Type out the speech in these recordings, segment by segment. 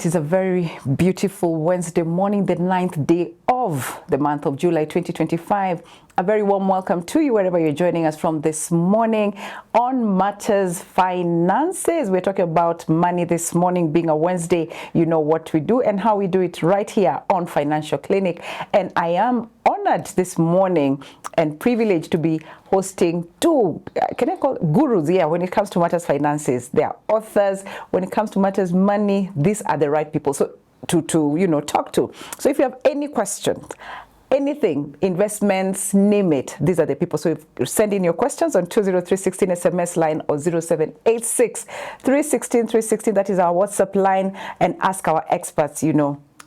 It is a very beautiful Wednesday morning, the 9th day of the month of July 2025. A very warm welcome to you wherever you're joining us from this morning on Matters Finances. We're talking about money this morning, being a Wednesday. You know what we do and how we do it right here on Financial Clinic. And I am honored this morning and privileged to be hosting two, can I call gurus? Yeah, when it comes to matters finances, they are authors. When it comes to matters money, these are the right people to talk to. So if you have any questions, anything, investments, name it, these are the people. So if you send in your questions on 20316 SMS line or 0786 316 316, that is our WhatsApp line, and ask our experts,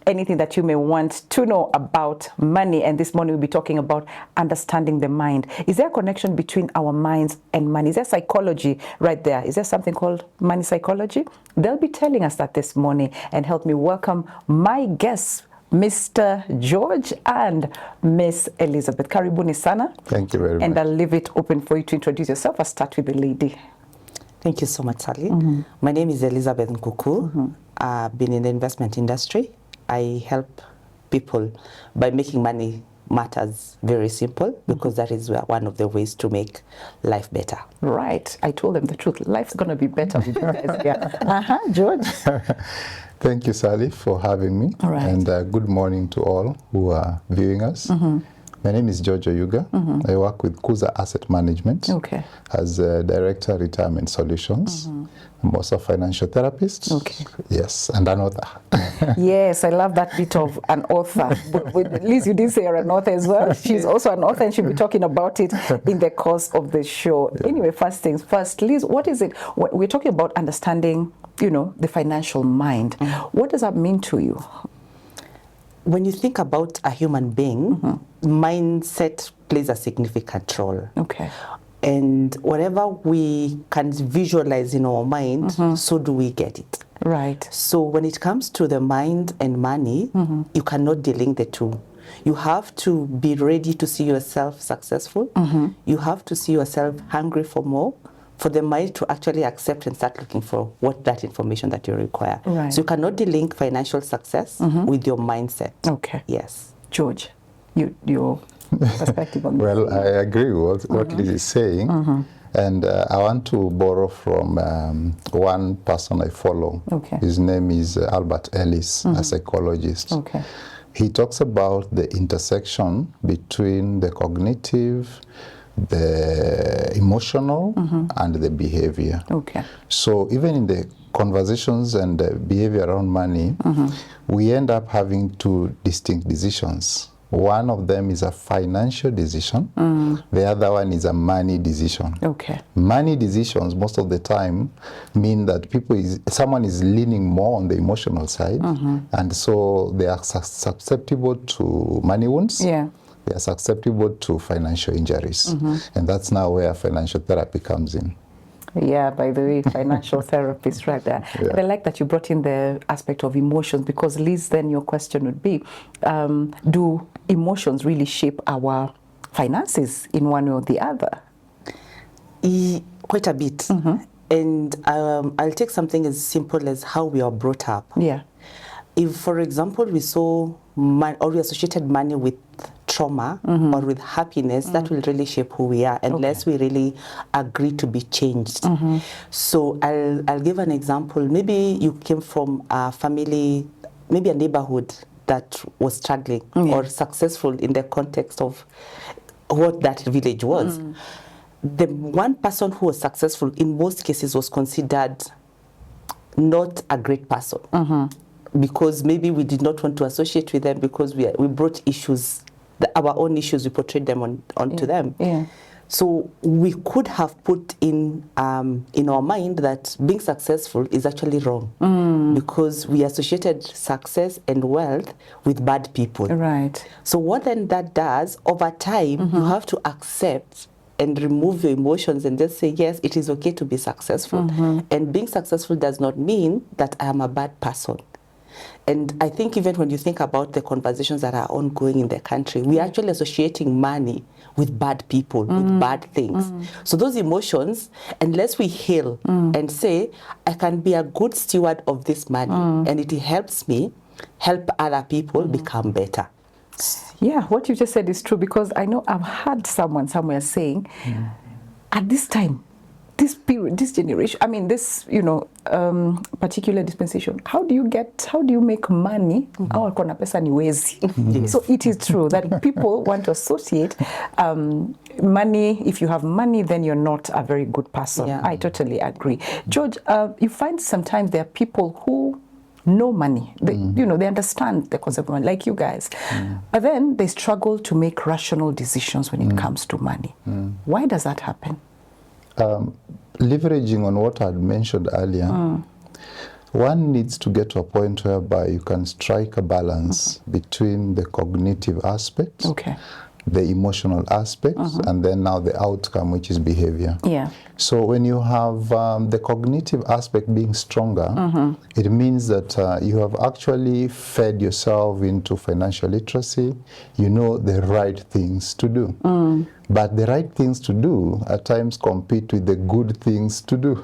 anything that you may want to know about money. And this morning we'll be talking about understanding the mind. Is there a connection between our minds and money? Is there psychology right there? Is there something called money psychology? They'll be telling us that this morning, and help me welcome my guests, Mr. George and Miss Elizabeth. Karibuni sana. Thank you very much. And I'll leave it open for you to introduce yourself. I'll start with the lady. Thank you so much, Sally. My name is Elizabeth Nkuku. I've been in the investment industry. I help people by making money matters very simple, because that is one of the ways to make life better. Right. I told them the truth. Life's going to be better with you guys. Yeah. George. Thank you, Sally, for having me. All right. And good morning to all who are viewing us. My name is George Oyuga. I work with Kuza Asset Management as Director Retirement Solutions. I'm also a financial therapist. Yes, and an author. Yes, I love that bit of an author. But Liz, you did say you're an author as well. She's also an author, and she'll be talking about it in the course of the show. Anyway, first things first. Liz, what is it? We're talking about understanding, the financial mind. What does that mean to you? When you think about a human being, mindset plays a significant role. And whatever we can visualize in our mind, so do we get it. Right. So when it comes to the mind and money, you cannot delink the two. You have to be ready to see yourself successful. You have to see yourself hungry for more, for the mind to actually accept and start looking for that information that you require. Right. So you cannot delink financial success with your mindset. Yes. George, your perspective on Well, I agree with what Liz is saying. And I want to borrow from one person I follow. His name is Albert Ellis, a psychologist. He talks about the intersection between the cognitive, the emotional, and the behavior. So even in the conversations and the behavior around money, we end up having two distinct decisions. One of them is a financial decision. The other one is a money decision. Money decisions most of the time mean that someone is leaning more on the emotional side, and so they are susceptible to money wounds. They are susceptible to financial injuries. And that's now where financial therapy comes in. Yeah, by the way, financial therapist right there. And I like that you brought in the aspect of emotions, because Liz, then your question would be, do emotions really shape our finances in one way or the other? Quite a bit. And I'll take something as simple as how we are brought up. If, for example, we saw or we associated money with trauma or with happiness, that will really shape who we are, unless we really agree to be changed. So I'll give an example. Maybe you came from a family, maybe a neighborhood that was struggling or successful in the context of what that village was. The one person who was successful in most cases was considered not a great person. Because maybe we did not want to associate with them, because we brought issues, our own issues, we portrayed them onto them. So we could have put in our mind that being successful is actually wrong, because we associated success and wealth with bad people. So what then that does, over time, you have to accept and remove your emotions and just say, yes, it is okay to be successful. And being successful does not mean that I am a bad person. And I think even when you think about the conversations that are ongoing in the country, we're actually associating money with bad people, with bad things. So those emotions, unless we heal and say, I can be a good steward of this money, and it helps me help other people become better. Yeah, what you just said is true, because I know I've heard someone somewhere saying, at this time, this period, this generation, I mean, this, you know, particular dispensation, how do you make money? Au kona pesa ni wezi. So it is true that people want to associate money. If you have money, then you're not a very good person. I totally agree. George, you find sometimes there are people who know money. They, you know, they understand the concept of money, like you guys. But then they struggle to make rational decisions when it comes to money. Why does that happen? Leveraging on what I had mentioned earlier, one needs to get to a point whereby you can strike a balance between the cognitive aspect, the emotional aspects, and then now the outcome, which is behavior. So when you have the cognitive aspect being stronger, it means that you have actually fed yourself into financial literacy. You know the right things to do. But the right things to do at times compete with the good things to do,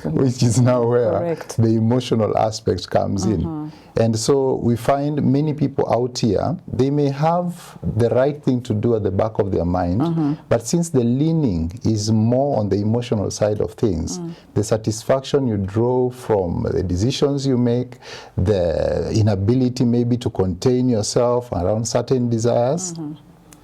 which is now where the emotional aspect comes in. And so we find many people out here, they may have the right thing to do at the back of their mind, but since the leaning is more on the emotional side of things, the satisfaction you draw from the decisions you make, the inability maybe to contain yourself around certain desires,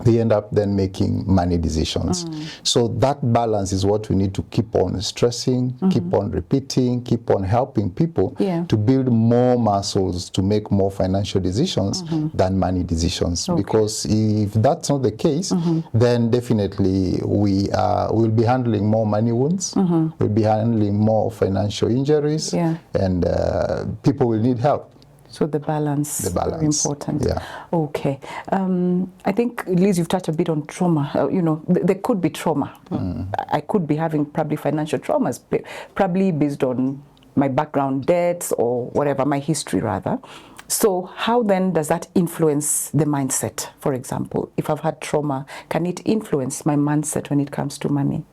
they end up then making money decisions. So that balance is what we need to keep on stressing, keep on repeating, keep on helping people to build more muscles to make more financial decisions than money decisions. Because if that's not the case, then definitely we'll be handling more money wounds, we'll be handling more financial injuries, and people will need help. So the balance is very important. Yeah. Okay. I think, Liz, you've touched a bit on trauma. You know, there could be trauma. I could be having probably financial traumas, probably based on my background debts or whatever, my history rather. So how then does that influence the mindset? For example, if I've had trauma, can it influence my mindset when it comes to money?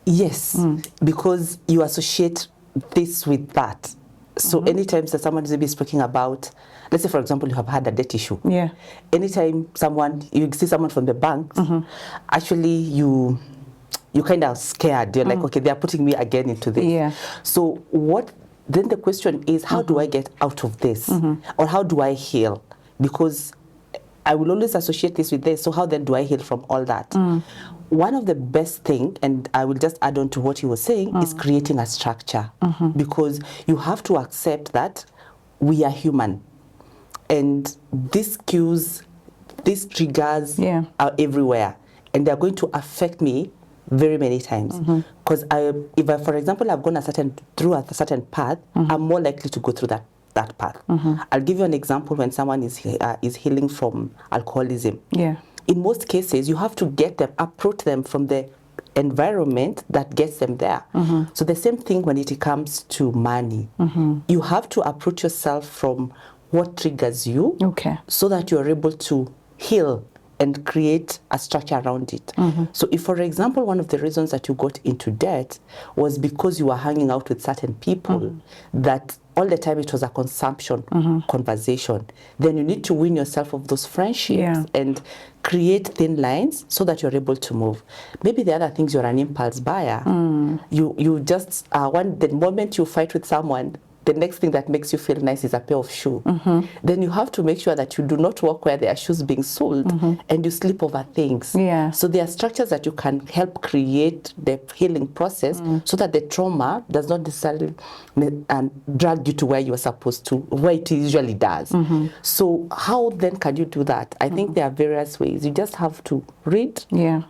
Yes, because you associate this with that. So anytime that someone is maybe speaking about, let's say for example, you have had a debt issue. Anytime you see someone from the bank, actually you kind of scared. You're like, okay, they are putting me again into this. So then the question is, how do I get out of this? Or how do I heal? Because I will always associate this with this. So how then do I heal from all that? One of the best things, and I will just add on to what you were saying, is creating a structure. Because you have to accept that we are human. And these cues, these triggers are everywhere. And they're going to affect me very many times. Because if for example, I've gone through a certain path, I'm more likely to go through that path. I'll give you an example when someone is healing from alcoholism. In most cases, you have to approach them from the environment that gets them there. So the same thing when it comes to money. You have to approach yourself from what triggers you, so that you're able to heal and create a structure around it. So if, for example, one of the reasons that you got into debt was because you were hanging out with certain people that all the time it was a consumption conversation, then you need to win yourself of those friendships and create thin lines so that you're able to move. Maybe the other things, you're an impulse buyer. You just, the moment you fight with someone, the next thing that makes you feel nice is a pair of shoes. Then you have to make sure that you do not walk where there are shoes being sold and you slip over things. So there are structures that you can help create the healing process so that the trauma does not necessarily drag you to where you are supposed to, where it usually does. So how then can you do that? I think there are various ways. You just have to read,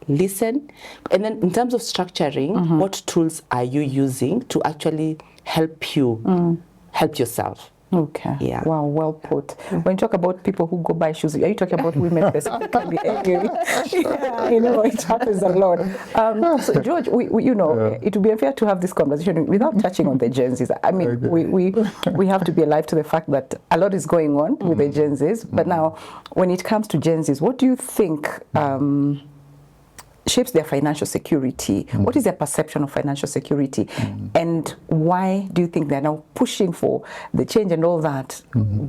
listen, and then in terms of structuring, what tools are you using to actually help yourself? Okay. Yeah. Wow, well put. When you talk about people who go buy shoes, are you talking about women specifically? Anyway, yeah, you know, it happens a lot. So, George, we you know, it would be unfair to have this conversation without touching on the Gen Zs. I mean, we have to be alive to the fact that a lot is going on with the Gen Zs. But now, when it comes to Gen Zs, what do you think shapes their financial security? What is their perception of financial security? And why do you think they're now pushing for the change and all that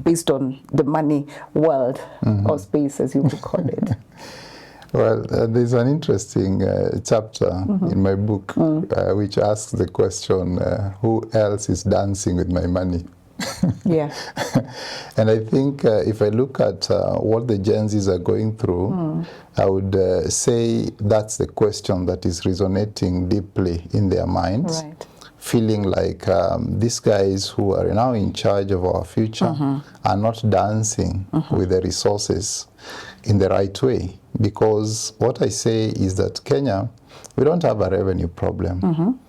based on the money world or space, as you would call it? Well, there's an interesting chapter in my book which asks the question, who else is dancing with my money? Yeah. And I think if I look at what the Gen Zs are going through, I would say that's the question that is resonating deeply in their minds. Right. Feeling like these guys who are now in charge of our future are not dancing with the resources in the right way. Because what I say is that Kenya, we don't have a revenue problem.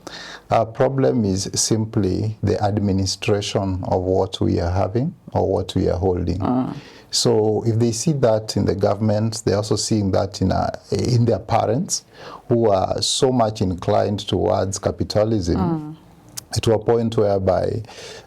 Our problem is simply the administration of what we are having or what we are holding. So if they see that in the government, they're also seeing that in their parents, who are so much inclined towards capitalism, to a point whereby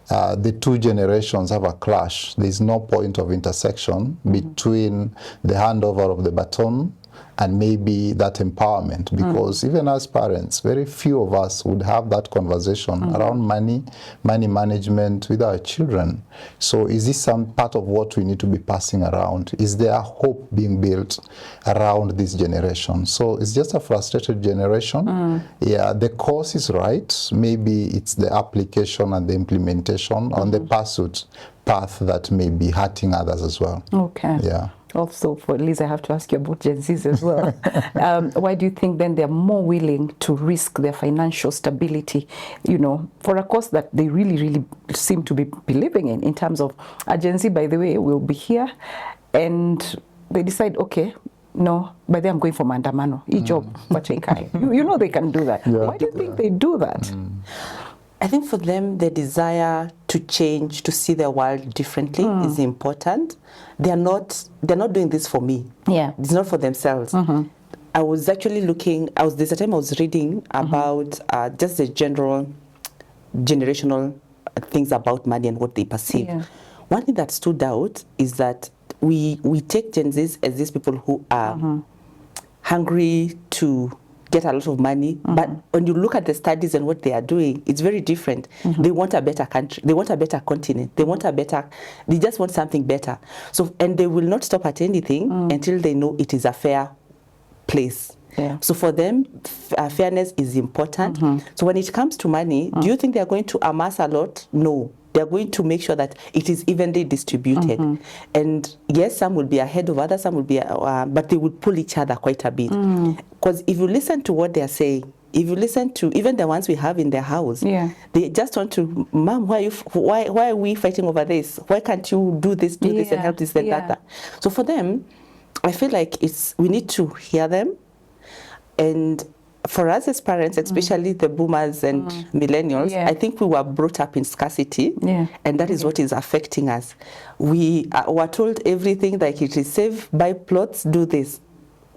the two generations have a clash. There's no point of intersection between the handover of the baton and maybe that empowerment, because even as parents, very few of us would have that conversation around money management with our children. So is this some part of what we need to be passing around? Is there hope being built around this generation? So it's just a frustrated generation. Yeah, the course is right. Maybe it's the application and the implementation on the pursuit path that may be hurting others as well. Okay. Yeah. Also, for Liz, I have to ask you about Gen Zs as well. Why do you think then they're more willing to risk their financial stability, you know, for a cause that they really, really seem to be believing in terms of a Gen Z, by the way, will be here, and they decide, okay, no, by then I'm going for mandamano, job, you know they can do that. Yeah. Why do you think they do that? I think for them, the desire to change, to see the world differently is important. They're not doing this for me. Yeah. It's not for themselves. I was actually there's a time I was reading about just the general generational things about money and what they perceive. Yeah. One thing that stood out is that we take Gen Zs as these people who are hungry to get a lot of money, but when you look at the studies and what they are doing, it's very different. They want a better country, they want a better continent, they just want something better. So, and they will not stop at anything until they know it is a fair place. Yeah. So for them, fairness is important. So when it comes to money, do you think they are going to amass a lot? No. They're going to make sure that it is evenly distributed. And yes, some will be ahead of others, some will be, but they will pull each other quite a bit. Because if you listen to what they're saying, if you listen to even the ones we have in their house, they just want to, Mom, why are we fighting over this? Why can't you do this and help this and that? So for them, I feel like we need to hear them. And for us as parents, especially the boomers and millennials, I think we were brought up in scarcity, and that is what is affecting us. We were told everything, like it is safe, buy plots, do this.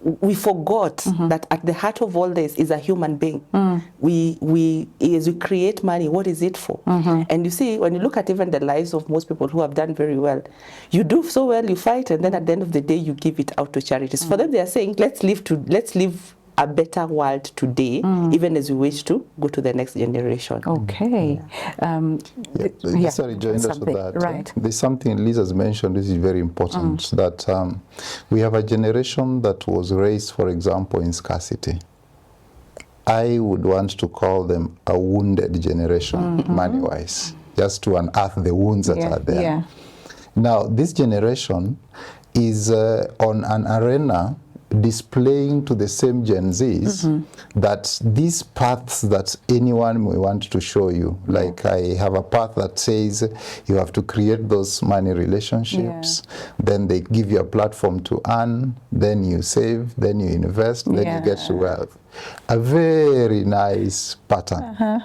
We forgot that at the heart of all this is a human being. As we create money, what is it for? And you see, when you look at even the lives of most people who have done very well, you do so well, you fight, and then at the end of the day, you give it out to charities. For them, they are saying, let's live a better world today, even as we wish to go to the next generation. Okay. Sorry, join us with that. Right. There's something Liz has mentioned, this is very important, that we have a generation that was raised, for example, in scarcity. I would want to call them a wounded generation, money-wise, just to unearth the wounds that are there. Yeah. Now, this generation is on an arena displaying to the same Gen Zs that these paths that anyone may want to show you, like I have a path that says you have to create those money relationships, then they give you a platform to earn, then you save, then you invest, then you get to wealth. A very nice pattern.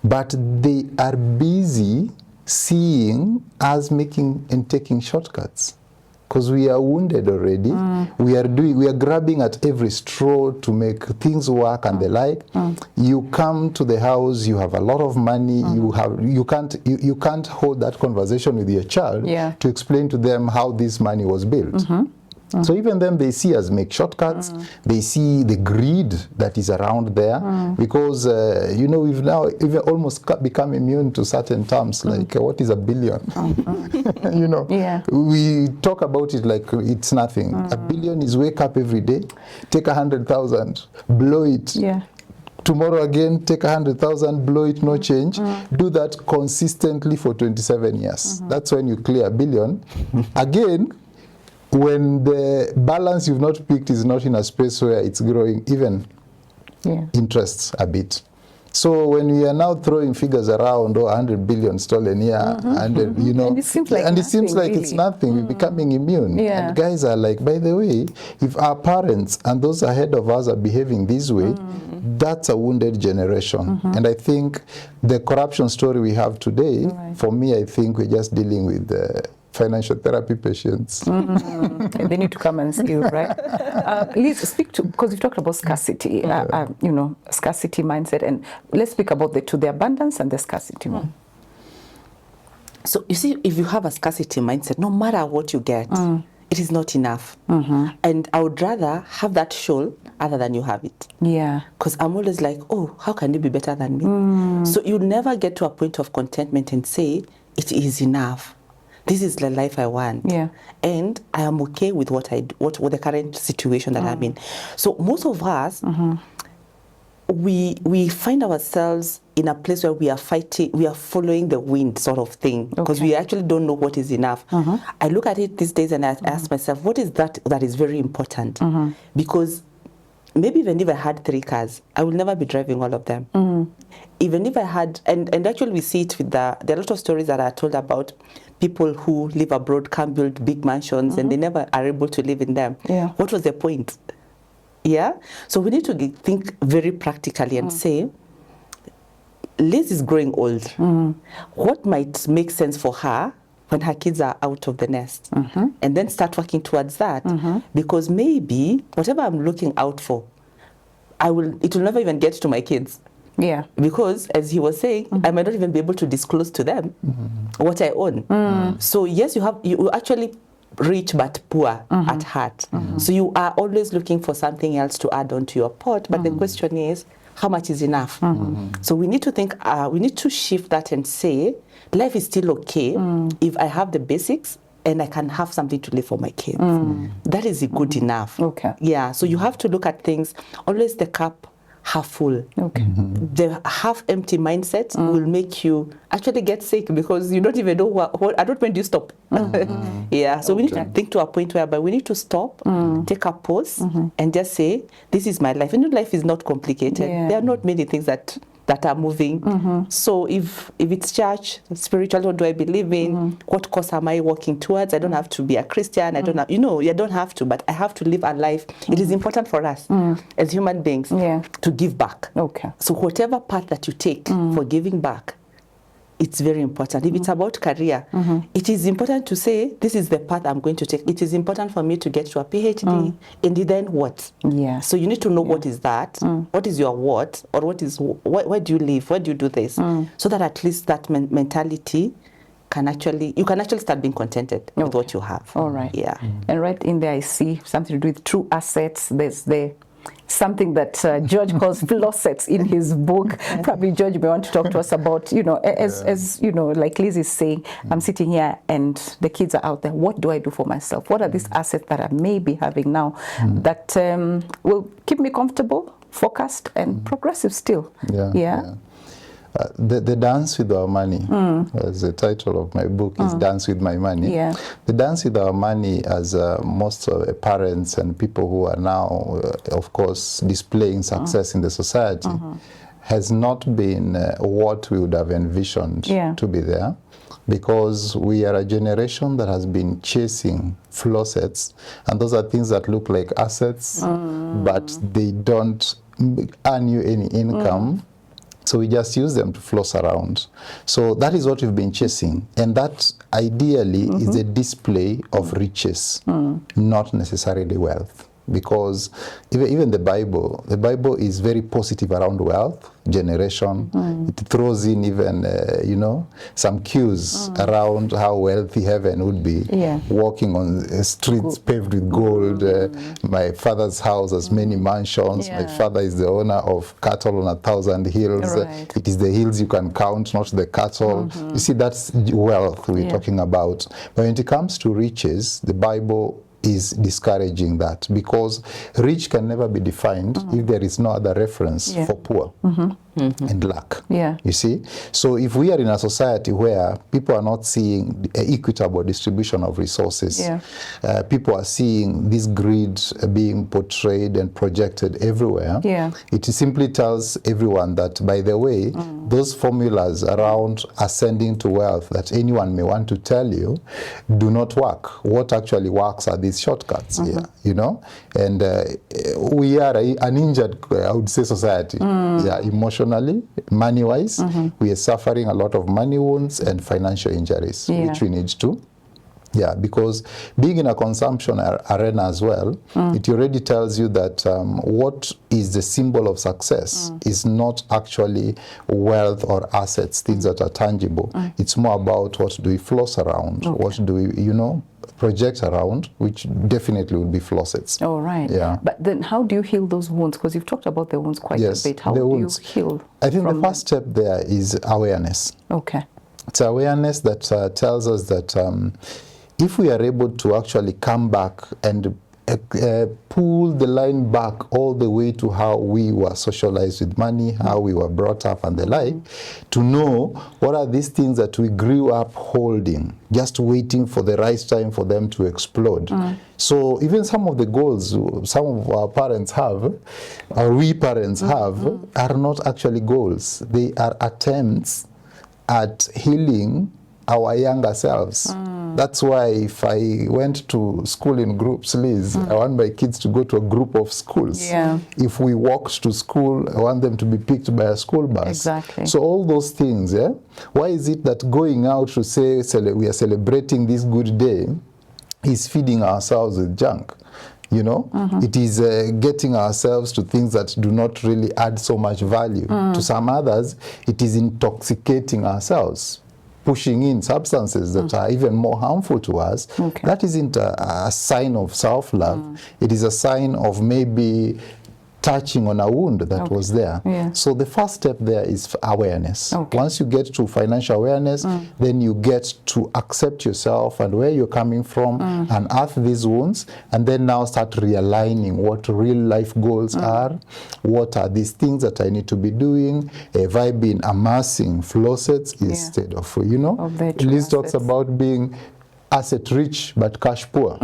But they are busy seeing us making and taking shortcuts. Because we are wounded already, we are grabbing at every straw to make things work and the like. You come to the house, you have a lot of money, you can't hold that conversation with your child to explain to them how this money was built. So even then they see us make shortcuts, they see the greed that is around there, because you know, we've now even almost become immune to certain terms like what is a billion? You know, we talk about it like it's nothing. A billion is wake up every day, take 100,000, blow it. Tomorrow again, take 100,000, blow it, no change. Do that consistently for 27 years. That's when you clear a billion. Again, when the balance you've not picked is not in a space where it's growing, even interests a bit. So when we are now throwing figures around, 100 billion stolen here, and you know, and it seems like, it's nothing. We're becoming immune. And guys are like, by the way, if our parents and those ahead of us are behaving this way, that's a wounded generation. And I think the corruption story we have today, for me, I think we're just dealing with financial therapy patients. They need to come and see you, right? Liz, speak to, because you've talked about scarcity, you know, scarcity mindset, and let's speak about the two, the abundance and the scarcity one. So you see, if you have a scarcity mindset, no matter what you get, it is not enough. And I would rather have that shoal other than you have it. Because I'm always like, oh, how can you be better than me? So you'll never get to a point of contentment and say, it is enough. This is the life I want, and I am okay with what the current situation that I'm in. So most of us, we find ourselves in a place where we are fighting, we are following the wind sort of thing, because we actually don't know what is enough. I look at it these days and I ask myself, what is that is very important? Because maybe even if I had 3 cars, I will never be driving all of them. Even if I had, and actually we see it with there are a lot of stories that are told about people who live abroad, can build big mansions, and they never are able to live in them. What was the point? So we need to think very practically and say, Liz is growing old. What might make sense for her when her kids are out of the nest? And then start working towards that. Because maybe whatever I'm looking out for, it will never even get to my kids. Because, as he was saying, I might not even be able to disclose to them what I own. So yes, you actually rich but poor at heart. So you are always looking for something else to add on to your pot. But the question is, how much is enough? So we need to think, we need to shift that and say, life is still okay if I have the basics and I can have something to live for my kids. That is good enough. So you have to look at things, always the cup half full. The half empty mindset will make you actually get sick, because you don't even know what at what point do you stop. So we need to think to a point whereby we need to stop, take a pause, and just say, this is my life. And life is not complicated. There are not many things that are moving. So if it's church, spiritual, what do I believe in? What cause am I working towards? I don't have to be a Christian. I don't have, you don't have to, but I have to live a life. It is important for us as human beings to give back. So whatever path that you take for giving back, it's very important. If it's about career, it is important to say, this is the path I'm going to take. It is important for me to get to a PhD. And then what? So you need to know what is that, what is your what, or where do you live, where do you do this? So that at least that mentality you can actually start being contented with what you have. And right in there I see something to do with true assets. There's something that George calls flosets in his book. Probably George may want to talk to us about, as you know, like Liz is saying, I'm sitting here and the kids are out there. What do I do for myself? What are these assets that I may be having now that will keep me comfortable, focused, and progressive still? The dance with our money, as the title of my book is Dance with My Money. The dance with our money, as most parents and people who are now, of course, displaying success in the society, has not been what we would have envisioned to be there. Because we are a generation that has been chasing flosets, and those are things that look like assets, but they don't earn you any income. So we just use them to floss around. So that is what we've been chasing. And that ideally is a display of riches, not necessarily wealth. Because even the Bible is very positive around wealth generation. It throws in even, some cues around how wealthy heaven would be. Walking on streets paved with gold. My father's house has many mansions. My father is the owner of cattle on 1,000 hills. It is the hills you can count, not the cattle. You see, that's wealth we're talking about. But when it comes to riches, the Bible is discouraging that, because rich can never be defined if there is no other reference for poor and lack. You see? So if we are in a society where people are not seeing equitable distribution of resources, people are seeing this greed being portrayed and projected everywhere, it simply tells everyone that, by the way, those formulas around ascending to wealth that anyone may want to tell you do not work. What actually works are these shortcuts here, and we are an injured, I would say, society. Emotionally, money-wise, we are suffering a lot of money wounds and financial injuries, which we need to. Because being in a consumption arena as well, it already tells you that what is the symbol of success is not actually wealth or assets, things that are tangible. It's more about what do we floss around, what do we, project around, which definitely would be flossets. Oh, right. But then how do you heal those wounds? Because you've talked about the wounds quite a bit. How do you heal? I think the first step there is awareness. It's awareness that tells us that if we are able to actually come back and pull the line back all the way to how we were socialized with money, how we were brought up and the like, to know what are these things that we grew up holding, just waiting for the right time for them to explode. So even some of the goals some of our parents have, or we parents have, are not actually goals. They are attempts at healing our younger selves. That's why if I went to school in groups, Liz, I want my kids to go to a group of schools. If we walked to school, I want them to be picked by a school bus. So all those things, why is it that going out to say we are celebrating this good day is feeding ourselves with junk? It is getting ourselves to things that do not really add so much value. To some others, it is intoxicating ourselves, pushing in substances that are even more harmful to us. That isn't a sign of self-love. It is a sign of maybe touching on a wound that was there. So the first step there is awareness. Once you get to financial awareness, then you get to accept yourself and where you're coming from, unearth these wounds, and then now start realigning what real life goals are. What are these things that I need to be doing? Have I been amassing flossets instead of, Liz talks about being asset rich but cash poor.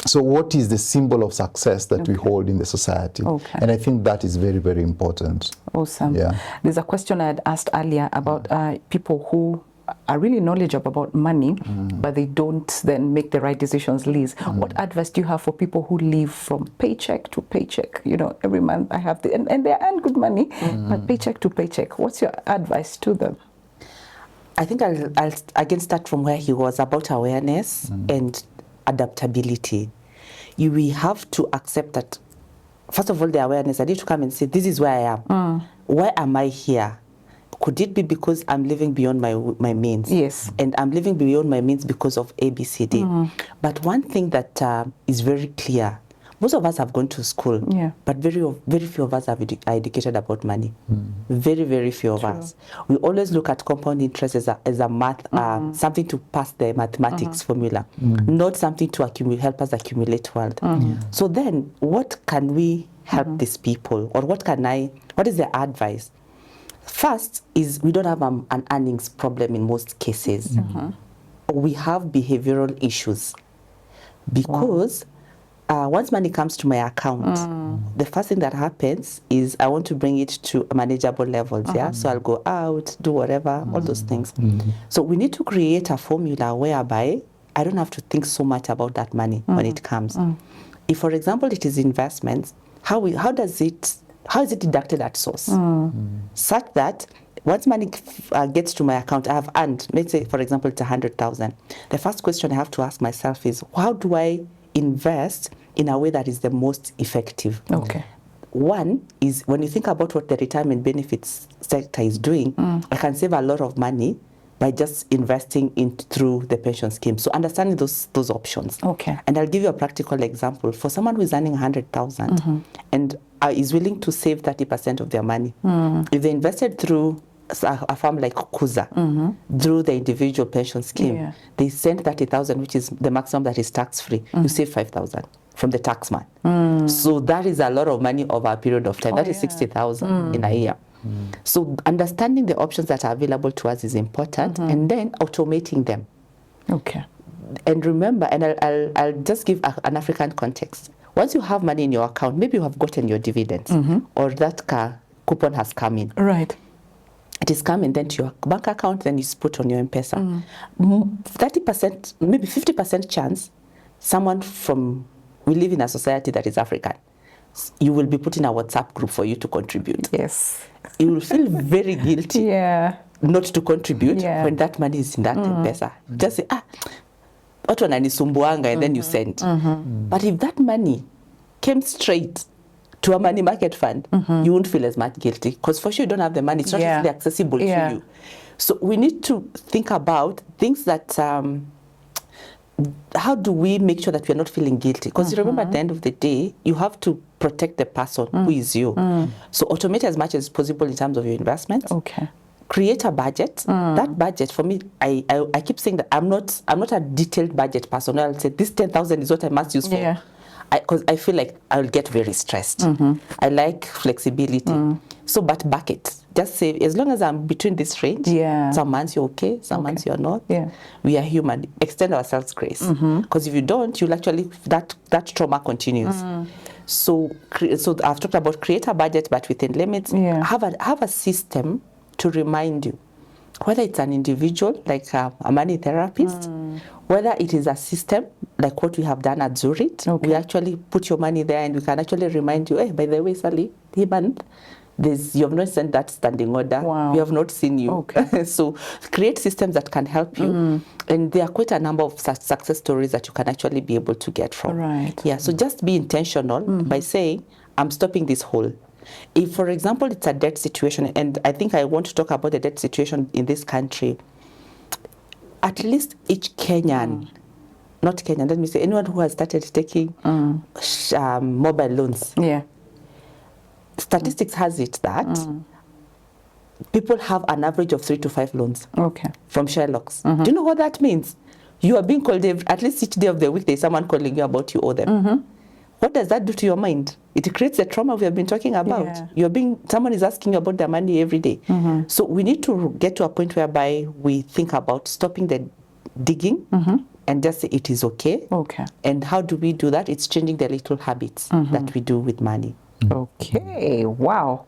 So what is the symbol of success that we hold in the society? And I think that is very, very important. Awesome. There's a question I had asked earlier about people who are really knowledgeable about money, but they don't then make the right decisions. Liz, what advice do you have for people who live from paycheck to paycheck? Every month I have and they earn good money, but paycheck to paycheck. What's your advice to them? I think I'll again start from where he was, about awareness and adaptability. We have to accept that, first of all, the awareness. I need to come and say, this is where I am. Why am I here? Could it be because I'm living beyond my means? And I'm living beyond my means because of A, B, C, D. But one thing that is very clear, most of us have gone to school, but very few of us are educated about money. Very, very few of us. We always look at compound interest as a math, something to pass the mathematics formula, not something to help us accumulate wealth. So then, what can we help these people, or what is the advice? First is, we don't have an earnings problem in most cases. We have behavioral issues because once money comes to my account, the first thing that happens is I want to bring it to manageable levels. So I'll go out, do whatever, all those things. So we need to create a formula whereby I don't have to think so much about that money when it comes. If, for example, it is investments, how does it how is it deducted at source? Such that once money gets to my account, I have earned, let's say, for example, it's 100,000. The first question I have to ask myself is, how do I invest in a way that is the most effective? Okay. One is, when you think about what the retirement benefits sector is doing, I can save a lot of money by just investing through the pension scheme. So understanding those options. Okay. And I'll give you a practical example. For someone who is earning 100,000 and is willing to save 30% of their money, if they invested through a firm like Kuza, through the individual pension scheme, they send 30,000, which is the maximum that is tax-free. You save 5,000 from the taxman. So that is a lot of money over a period of time. That is 60,000 in a year. So understanding the options that are available to us is important, and then automating them. Okay. And remember, and I'll just give an African context. Once you have money in your account, maybe you have gotten your dividends, or that coupon has come in. Right. It is coming then to your bank account, then it's put on your M-Pesa. 30%, maybe 50% chance, we live in a society that is African. You will be put in a WhatsApp group for you to contribute. Yes. You will feel very guilty not to contribute when that money is in that M-Pesa. Just say, watu wananisumbuanga, and then you send. But if that money came straight to a money market fund, you won't feel as much guilty, because for sure you don't have the money. It's not really accessible to you. So we need to think about things that, how do we make sure that we are not feeling guilty? Because you remember, at the end of the day, you have to protect the person who is you. So automate as much as possible in terms of your investments. Okay. Create a budget. That budget, for me, I keep saying that I'm not a detailed budget person. I'll say this 10,000 is what I must use for. Because I feel like I'll get very stressed. I like flexibility. So, but bucket. Just say, as long as I'm between this range, some months you're okay, some months you're not. We are human. Extend ourselves grace. Because if you don't, you'll actually, that trauma continues. So I've talked about create a budget, but within limits. Have a system to remind you, whether it's an individual, like a money therapist, whether it is a system, like what we have done at Zurich. We actually put your money there, and we can actually remind you, hey, by the way, Sally, this month, you have not sent that standing order. We have not seen you. So create systems that can help you. And there are quite a number of such success stories that you can actually be able to get from. So just be intentional by saying, I'm stopping this hole. If, for example, it's a debt situation, and I think I want to talk about the debt situation in this country, at least each Kenyan, not Kenyan, let me say, anyone who has started taking mobile loans, statistics has it that people have an average of 3 to 5 loans from Sherlock's. Do you know what that means? You are being called at least each day of the week, there's someone calling you about you owe them. What does that do to your mind? It creates the trauma we have been talking about. Someone is asking you about their money every day. So we need to get to a point whereby we think about stopping the digging and just say it is okay. And how do we do that? It's changing the little habits that we do with money. Wow.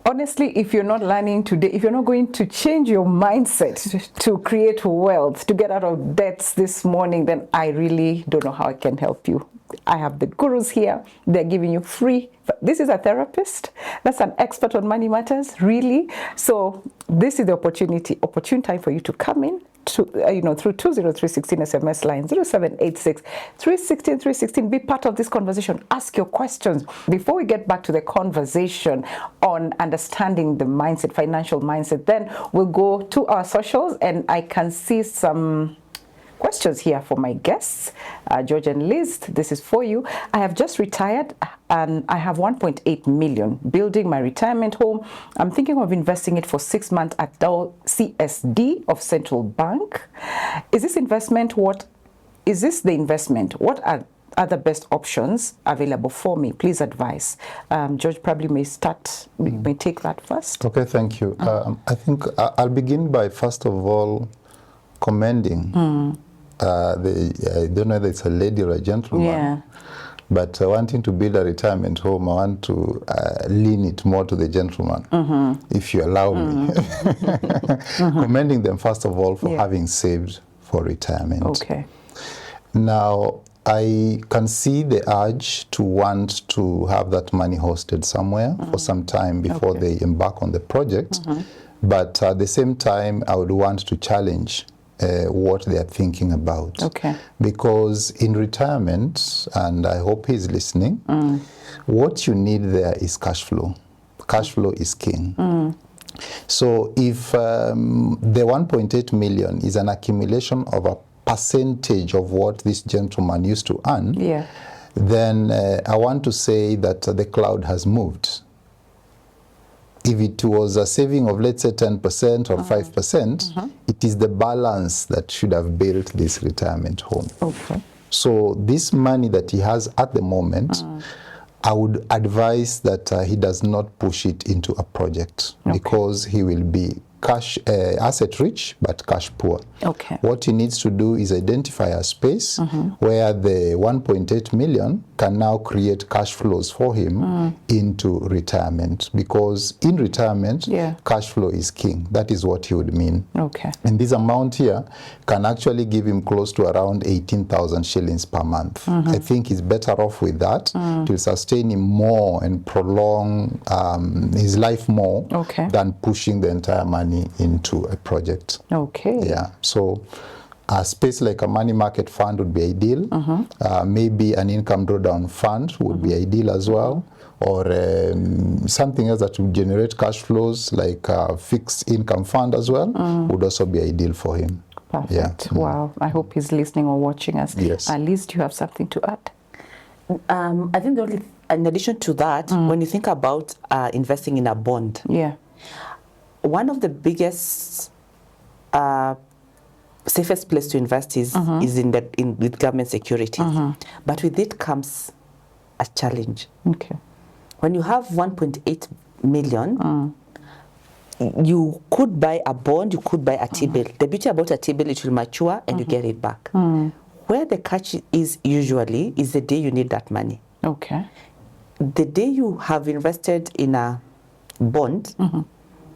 Honestly, if you're not learning today, if you're not going to change your mindset to create wealth, to get out of debts this morning, then I really don't know how I can help you. I have the gurus here. They're giving you free. This is a therapist. That's an expert on money matters, really. So this is the opportune time for you to come in to, through 20316 SMS line 0786 316 316. Be part of this conversation. Ask your questions. Before we get back to the conversation on understanding the mindset, financial mindset, then we'll go to our socials, and I can see some questions here for my guests. George and Liz, this is for you. I have just retired and I have 1.8 million building my retirement home. I'm thinking of investing it for 6 months at the CSD of Central Bank. Is this the investment? What are the best options available for me? Please advise. George probably may start, may take that first. Okay, thank you. I think I'll begin by, first of all, commending I don't know whether it's a lady or a gentleman, but wanting to build a retirement home, I want to lean it more to the gentleman, if you allow me. Commending them, first of all, for having saved for retirement. Now, I can see the urge to want to have that money hosted somewhere for some time before they embark on the project. But at the same time, I would want to challenge what they are thinking about. Because in retirement, and I hope he's listening, what you need there is cash flow. Cash flow is king. So if the 1.8 million is an accumulation of a percentage of what this gentleman used to earn, then I want to say that the cloud has moved. If it was a saving of, let's say, 10% or 5%, it is the balance that should have built this retirement home. So this money that he has at the moment, I would advise that he does not push it into a project because he will be cash asset rich but cash poor. What he needs to do is identify a space where the 1.8 million can now create cash flows for him into retirement, because in retirement cash flow is king. That is what he would mean. And this amount here can actually give him close to around 18,000 shillings per month. I think he's better off with that to sustain him more and prolong his life more than pushing the entire money into a project. So a space like a money market fund would be ideal. Maybe an income drawdown fund would be ideal as well, or something else that would generate cash flows like a fixed income fund as well would also be ideal for him. Perfect. Wow. I hope he's listening or watching us. At least you have something to add. I think the only, in addition to that, when you think about investing in a bond, one of the biggest, safest place to invest is with government securities. But with it comes a challenge. When you have 1.8 million, you could buy a bond, you could buy a T-bill. The beauty about a T-bill, it will mature and you get it back. Where the catch is usually is the day you need that money. The day you have invested in a bond,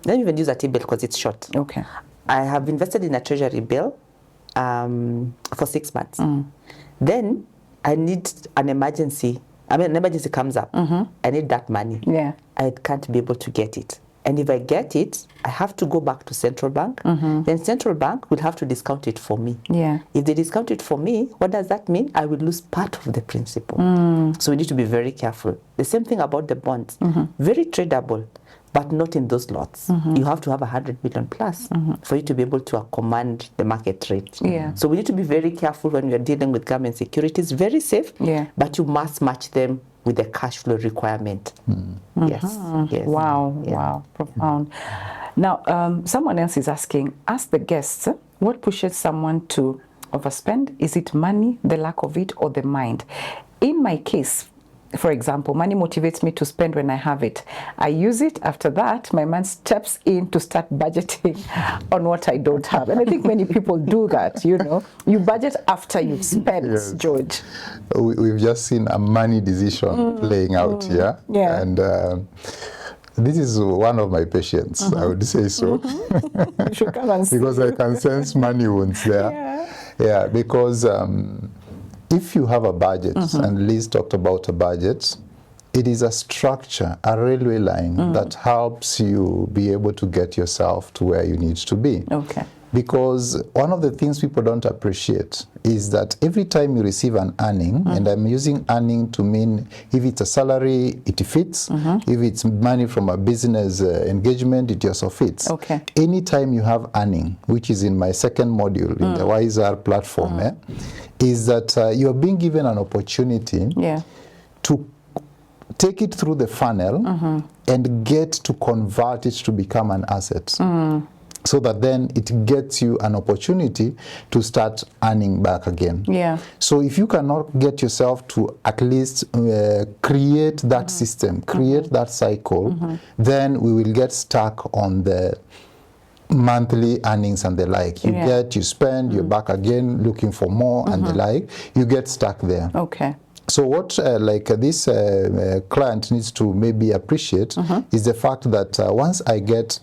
let me even use a T-bill because it's short. I have invested in a treasury bill for 6 months. Then I need an emergency. I mean, an emergency comes up. I need that money. I can't be able to get it. And if I get it, I have to go back to central bank. Then central bank will have to discount it for me. If they discount it for me, what does that mean? I will lose part of the principal. So we need to be very careful. The same thing about the bonds. Very tradable, but not in those lots. You have to have 100 million plus for you to be able to command the market rate. So we need to be very careful when we are dealing with government securities. Very safe, but you must match them with the cash flow requirement. Wow, profound. Now, someone else is asking, ask the guests, what pushes someone to overspend? Is it money, the lack of it, or the mind? In my case, for example, money motivates me to spend when I have it. I use it. After that, my mind steps in to start budgeting on what I don't have. And I think many people do that, you know. You budget after you've spent, George. We've just seen a money decision playing out here. And this is one of my patients, I would say so. You should come and see. Because I can sense money wounds there. Because if you have a budget, and Liz talked about a budget, it is a structure, a railway line that helps you be able to get yourself to where you need to be. Because one of the things people don't appreciate is that every time you receive an earning, and I'm using earning to mean if it's a salary, it fits. If it's money from a business engagement, it also fits. Anytime you have earning, which is in my second module in the Wiser platform, is that you're being given an opportunity to take it through the funnel and get to convert it to become an asset. So that then it gets you an opportunity to start earning back again. So if you cannot get yourself to at least create that system, create that cycle, then we will get stuck on the monthly earnings and the like. You get, you spend, you're back again looking for more and the like. You get stuck there. So what this client needs to maybe appreciate is the fact that once I get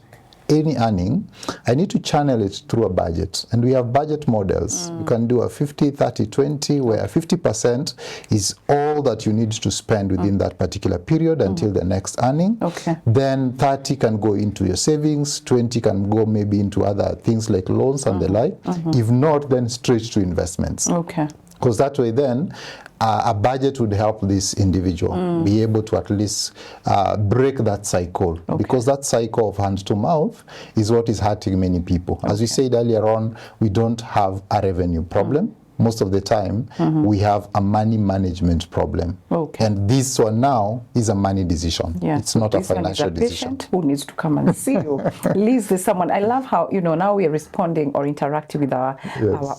any earning, I need to channel it through a budget. And we have budget models. You can do a 50, 30, 20, where 50% is all that you need to spend within that particular period until the next earning. Okay. Then 30 can go into your savings, 20 can go maybe into other things like loans and the like. If not, then straight to investments. Okay. Because that way then, a budget would help this individual be able to at least break that cycle. Okay. Because that cycle of hand to mouth is what is hurting many people. Okay. As we said earlier on, we don't have a revenue problem. Most of the time, we have a money management problem. Okay. And this one now is a money decision. Yeah. It's not a financial decision. Who needs to come and see you? Liz, there's someone. I love how, now we are responding or interacting with our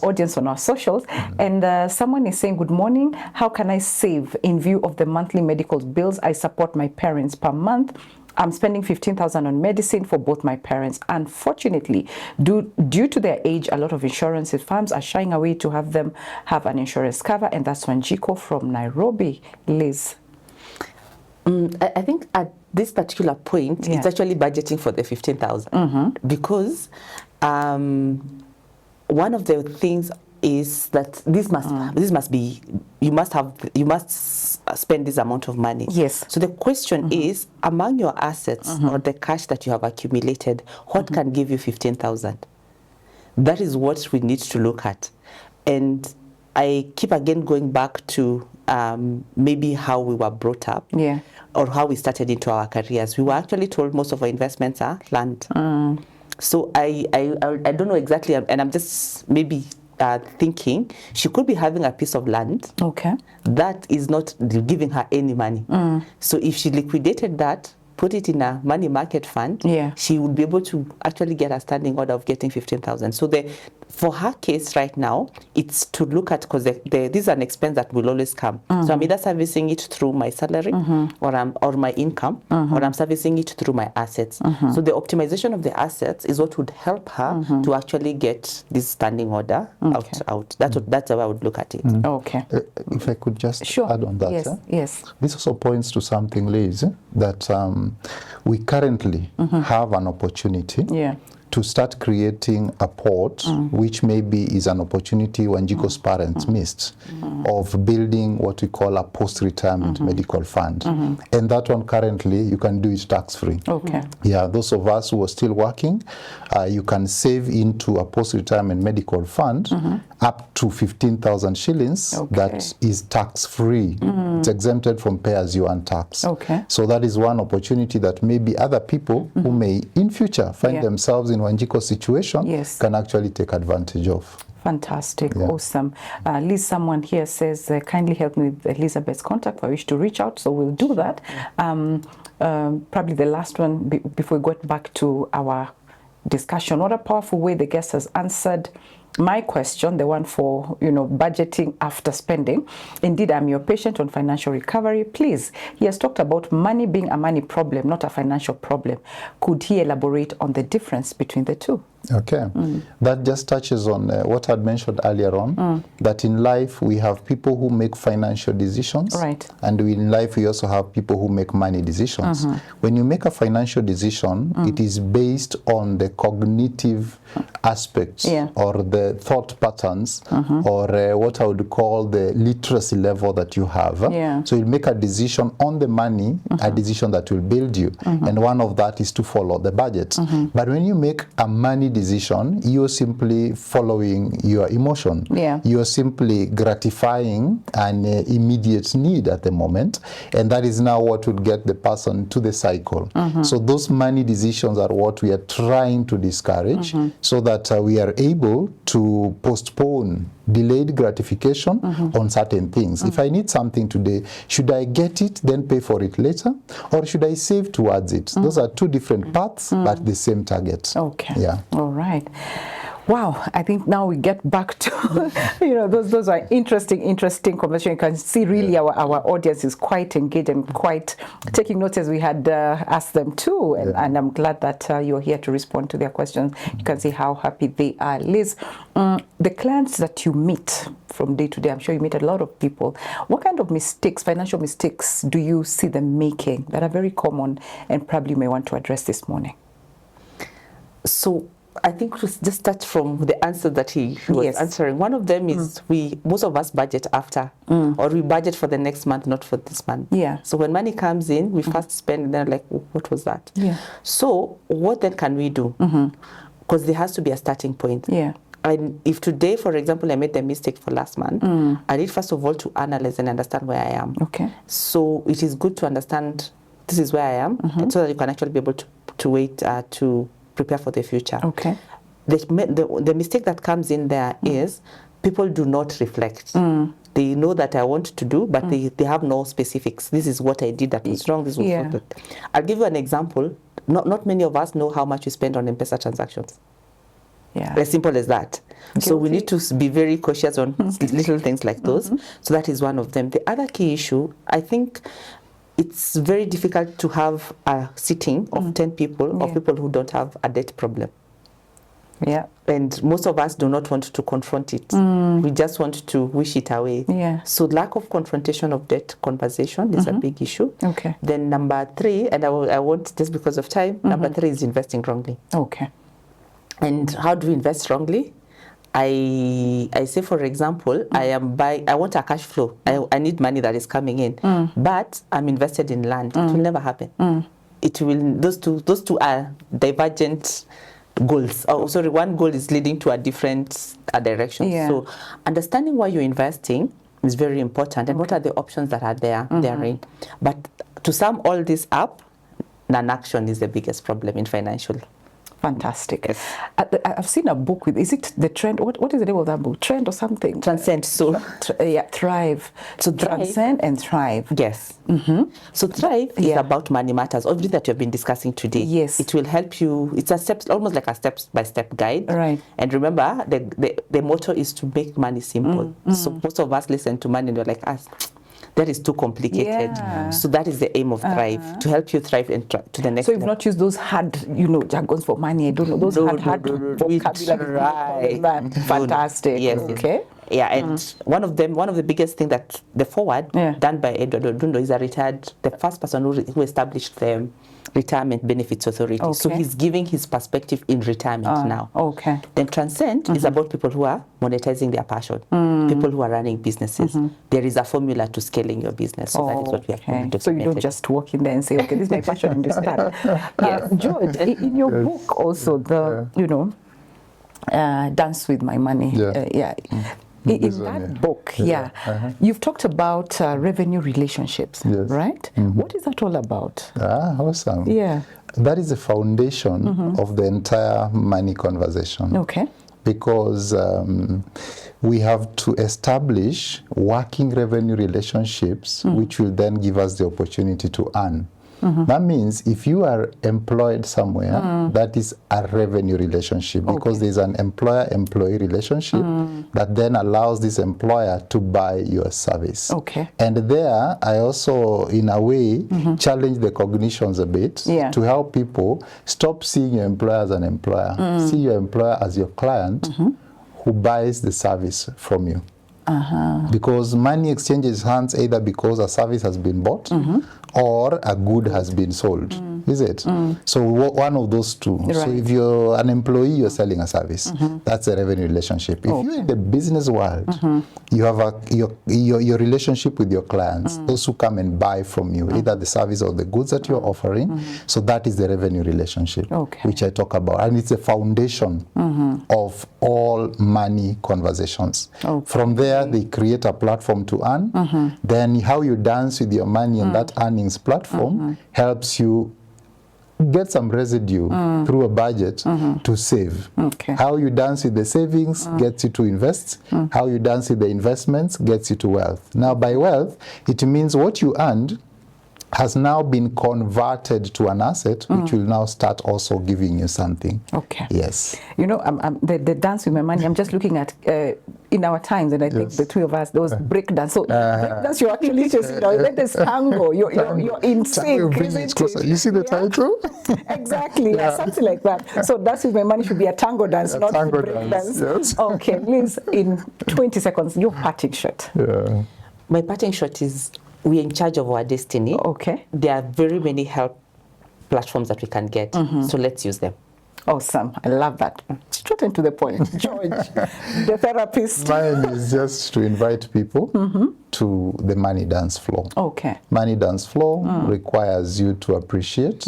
audience on our socials. And someone is saying, good morning. How can I save in view of the monthly medical bills? I support my parents per month. I'm spending 15,000 on medicine for both my parents. Unfortunately, due to their age, a lot of insurance firms are shying away to have them have an insurance cover, and that's Wanjiko from Nairobi. Liz. I think at this particular point, it's actually budgeting for the 15,000 because one of the things is that this must be, you must spend this amount of money. Yes. So the question is, among your assets or the cash that you have accumulated, what can give you 15,000? That is what we need to look at. And I keep again going back to maybe how we were brought up, or how we started into our careers. We were actually told most of our investments are land. So I don't know exactly, and I'm just maybe thinking she could be having a piece of land that is not giving her any money. So if she liquidated that, put it in a money market fund, she would be able to actually get a standing order of getting 15,000. So for her case right now, it's to look at, because this is an expense that will always come. So I'm either servicing it through my salary or my income, or I'm servicing it through my assets. So the optimization of the assets is what would help her to actually get this standing order out. That's how I would look at it. Okay. If I could just add on that. Yes. Yes. This also points to something, Liz, that we currently have an opportunity to start creating a pot, which maybe is an opportunity Wanjiko's parents missed, of building what we call a post-retirement medical fund. And that one currently, you can do it tax-free. Okay. Yeah, those of us who are still working, you can save into a post-retirement medical fund up to 15,000 shillings that is tax-free. It's exempted from pay-as-you-earn tax. Okay. So that is one opportunity that maybe other people who may in future find themselves in Wanjiko's situation can actually take advantage of. Fantastic. Awesome. Liz, someone here says, kindly help me with Elizabeth's contact if I wish to reach out. So we'll do that. Probably the last one before we get back to our discussion. What a powerful way the guest has answered my question, the one for, budgeting after spending. Indeed, I'm your patient on financial recovery. Please, he has talked about money being a money problem, not a financial problem. Could he elaborate on the difference between the two? Okay. That just touches on what I'd mentioned earlier on, that in life we have people who make financial decisions. Right. And in life we also have people who make money decisions. When you make a financial decision, it is based on the cognitive aspects or the thought patterns or what I would call the literacy level that you have. So you make a decision on the money, a decision that will build you. And one of that is to follow the budget. But when you make a money decision, you're simply following your emotion. You're simply gratifying an immediate need at the moment, and that is now what would get the person to the cycle. So those money decisions are what we are trying to discourage, so that we are able to postpone delayed gratification on certain things. If I need something today, should I get it, then pay for it later, or should I save towards it? Those are two different paths, but the same target. Okay. Yeah. All right. Wow, I think now we get back to, those are interesting conversation. You can see really our audience is quite engaged and quite taking notes as we had asked them too. And I'm glad that you're here to respond to their questions. You can see how happy they are. Liz, the clients that you meet from day to day, I'm sure you meet a lot of people. What kind of mistakes, financial mistakes, do you see them making that are very common and probably you may want to address this morning? So I think to just start from the answer that he was answering. One of them is most of us budget after, or we budget for the next month, not for this month. Yeah. So when money comes in, we first spend, and then like, what was that? Yeah. So what then can we do? Because there has to be a starting point. Yeah. And if today, for example, I made the mistake for last month, I need first of all to analyze and understand where I am. Okay. So it is good to understand this is where I am, and so that you can actually be able to wait to prepare for the future. Okay. The mistake that comes in there is people do not reflect. They know that I want to do, but they have no specifics. This is what I did that was wrong. This was what. I'll give you an example. Not many of us know how much we spend on M-Pesa transactions. Yeah. As simple as that. Guilty. So we need to be very cautious on little things like those. So that is one of them. The other key issue, I think it's very difficult to have a sitting of 10 people of people who don't have a debt problem. Yeah. And most of us do not want to confront it. We just want to wish it away. Yeah. So lack of confrontation of debt conversation is a big issue. Okay. Then number 3, and I won't just because of time, number 3 is investing wrongly. Okay. And how do we invest wrongly? I say, for example, I want a cash flow. I need money that is coming in, but I'm invested in land. It will never happen. It will. Those two are divergent goals. Oh, sorry, one goal is leading to a different direction. Yeah. So understanding why you're investing is very important, and what are the options that are there therein. But to sum all this up, non-action is the biggest problem in financial. Fantastic. Yes. I've seen a book with, is it The Trend? What is the name of that book? Trend or something? Transcend. So Thrive. So Transcend and Thrive. Yes. So Thrive is about money matters. Everything that you've been discussing today. Yes. It will help you. It's a step, almost like a step-by-step guide. Right. And remember, the motto is to make money simple. So most of us listen to money and you're like, that is too complicated. Yeah. So that is the aim of Thrive, to help you thrive and to the next level. So you've level. not used those hard, jargons for money. I don't know, those hard vocabulary. Fantastic. Yes. Okay. Yeah, and one of the biggest things that the forward done by Edward Odundo is the first person who established the Retirement Benefits Authority. Okay. So he's giving his perspective in retirement now. Okay. Then Transcend is about people who are monetizing their passion, people who are running businesses. There is a formula to scaling your business. So that is what we have documented. So you don't just walk in there and say, okay, this is my passion and this that. Yeah, George, in your book also, Dance With My Money. In that book, you've talked about revenue relationships, right? What is that all about? Awesome. Yeah. That is the foundation of the entire money conversation. Okay. Because we have to establish working revenue relationships, which will then give us the opportunity to earn. That means if you are employed somewhere, that is a revenue relationship, because there's an employer-employee relationship that then allows this employer to buy your service. Okay. And there, I also, in a way, challenge the cognitions a bit to help people stop seeing your employer as an employer. See your employer as your client who buys the service from you. Because money exchanges hands either because a service has been bought or a good has been sold, is it? So one of those two. Right. So if you're an employee, you're selling a service. That's a revenue relationship. If you're in the business world, you have your relationship with your clients, those who come and buy from you, either the service or the goods that you're offering. So that is the revenue relationship, which I talk about. And it's a foundation of all money conversations. From there, they create a platform to earn. Then how you dance with your money on that earnings platform helps you get some residue through a budget to save. How you dance with the savings gets you to invest. How you dance with the investments gets you to wealth. Now, by wealth, it means what you earned has now been converted to an asset, which will now start also giving you something. Okay. Yes. You know, the dance with my money, I'm just looking at in our times, and I think the three of us, those break dance. So break dance, you're actually just, let this tango, you're in sync. You see the title? Exactly, something like that. So dance with my money should be a tango dance, not a break dance. Yes. Okay, please, in 20 seconds, your parting shot. My parting shot is, we're in charge of our destiny. Okay. There are very many help platforms that we can get, so let's use them. Awesome. I love that. Straight into the point. George, the therapist. Mine is just to invite people to the money dance floor. Okay. Money dance floor requires you to appreciate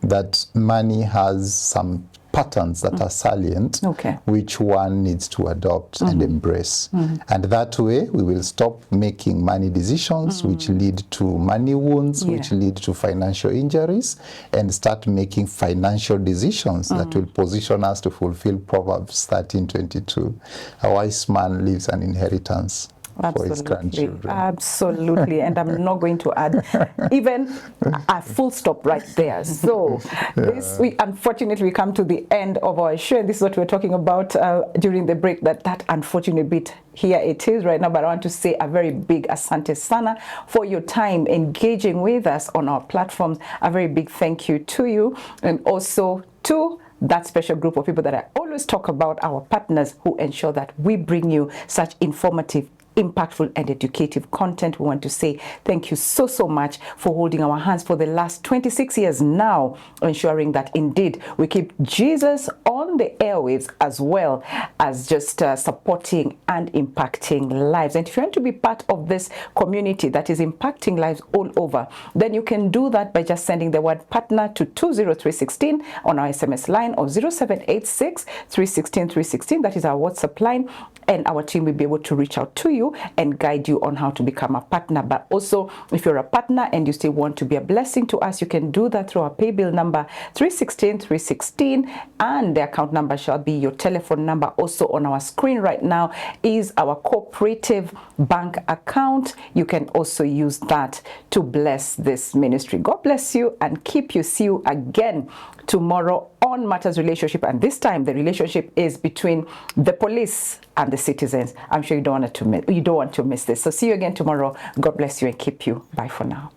that money has some patterns that are salient, which one needs to adopt and embrace. And that way, we will stop making money decisions which lead to money wounds, which lead to financial injuries, and start making financial decisions that will position us to fulfill Proverbs 13:22. A wise man leaves an inheritance for his grandchildren. Absolutely. And I'm not going to add even a full stop right there. So this week, unfortunately, we come to the end of our show. And this is what we were talking about during the break, that unfortunate bit. Here it is right now, but I want to say a very big asante sana for your time engaging with us on our platforms. A very big thank you to you, and also to that special group of people that I always talk about, our partners who ensure that we bring you such informative, impactful and educative content. We want to say thank you so much for holding our hands for the last 26 years now, ensuring that indeed we keep Jesus on the airwaves, as well as just supporting and impacting lives. And if you want to be part of this community that is impacting lives all over, then you can do that by just sending the word partner to 20316 on our SMS line, or 0786 316 316. That is our WhatsApp line, and our team will be able to reach out to you and guide you on how to become a partner. But also, if you're a partner and you still want to be a blessing to us, you can do that through our pay bill number 316 316, and the account number shall be your telephone number. Also on our screen right now is our cooperative bank account. You can also use that to bless this ministry. God bless you and keep you. See you again tomorrow on Matters Relationship, and this time the relationship is between the police and the citizens. I'm sure you don't want to miss this. So see you again tomorrow. God bless you and keep you. Bye for now.